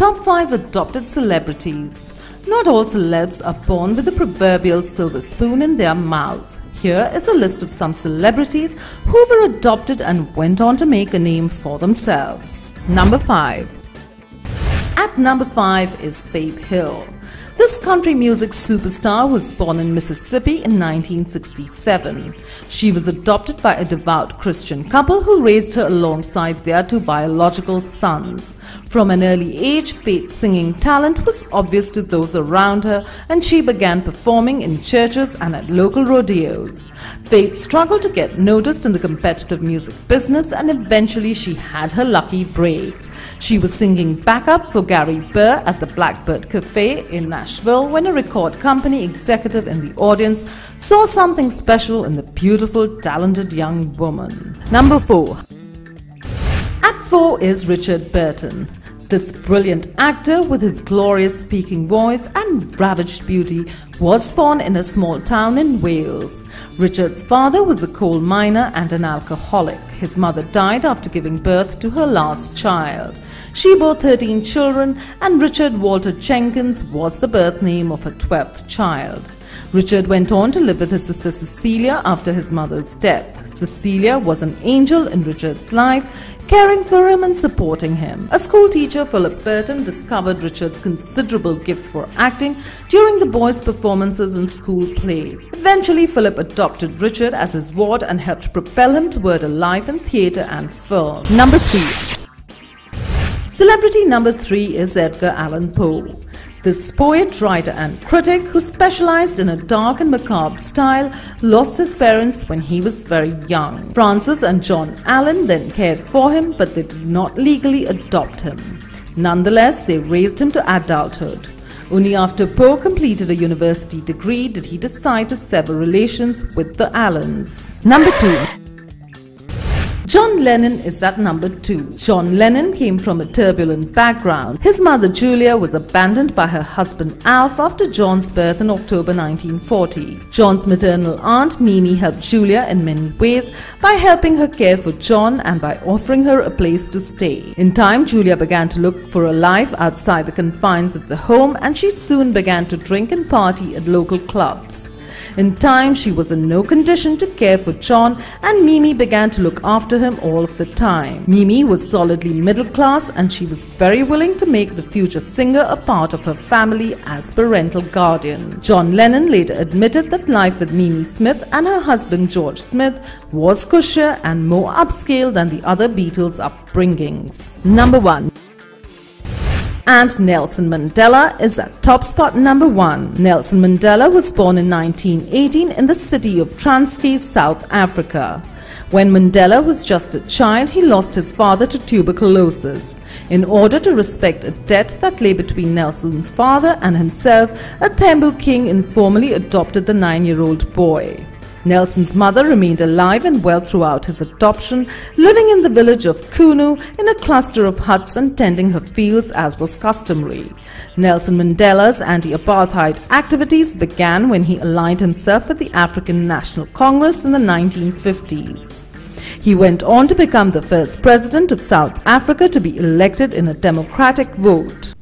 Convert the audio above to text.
Top 5 adopted celebrities. Not all celebs are born with the proverbial silver spoon in their mouth. Here is a list of some celebrities who were adopted and went on to make a name for themselves. Number 5. At number 5 is Faith Hill. This country music superstar was born in Mississippi in 1967. She was adopted by a devout Christian couple who raised her alongside their 2 biological sons. From an early age, Faith's singing talent was obvious to those around her, and she began performing in churches and at local rodeos. Faith struggled to get noticed in the competitive music business, and eventually she had her lucky break. She was singing backup for Gary Burr at the Blackbird Cafe in Nashville when a record company executive in the audience saw something special in the beautiful, talented young woman. Number 4. At 4 is Richard Burton. This brilliant actor, with his glorious speaking voice and ravaged beauty, was born in a small town in Wales. Richard's father was a coal miner and an alcoholic. His mother died after giving birth to her last child. She bore 13 children, and Richard Walter Jenkins was the birth name of her 12th child. Richard went on to live with his sister Cecilia after his mother's death. Cecilia was an angel in Richard's life, caring for him and supporting him. A school teacher, Philip Burton, discovered Richard's considerable gift for acting during the boys' performances in school plays. Eventually, Philip adopted Richard as his ward and helped propel him toward a life in theatre and film. Number 3. Celebrity number 3 is Edgar Allan Poe. This poet, writer and critic, who specialized in a dark and macabre style, lost his parents when he was very young. Francis and John Allan then cared for him, but they did not legally adopt him. Nonetheless, they raised him to adulthood. Only after Poe completed a university degree did he decide to sever relations with the Allans. Number 2. John Lennon is at number 2. John Lennon came from a turbulent background. His mother Julia was abandoned by her husband Alf after John's birth in October 1940. John's maternal aunt Mimi helped Julia in many ways by helping her care for John and by offering her a place to stay. In time, Julia began to look for a life outside the confines of the home, and she soon began to drink and party at local clubs. In time, she was in no condition to care for John, and Mimi began to look after him all of the time. Mimi was solidly middle class, and she was very willing to make the future singer a part of her family as parental guardian. John Lennon later admitted that life with Mimi Smith and her husband George Smith was cushier and more upscale than the other Beatles' upbringings. Number 1. And Nelson Mandela is at top spot number 1. Nelson Mandela was born in 1918 in the city of Transkei, South Africa. When Mandela was just a child, he lost his father to tuberculosis. In order to respect a debt that lay between Nelson's father and himself, a Thembu king informally adopted the 9-year-old boy. Nelson's mother remained alive and well throughout his adoption, living in the village of Kunu in a cluster of huts and tending her fields as was customary. Nelson Mandela's anti-apartheid activities began when he aligned himself with the African National Congress in the 1950s. He went on to become the first president of South Africa to be elected in a democratic vote.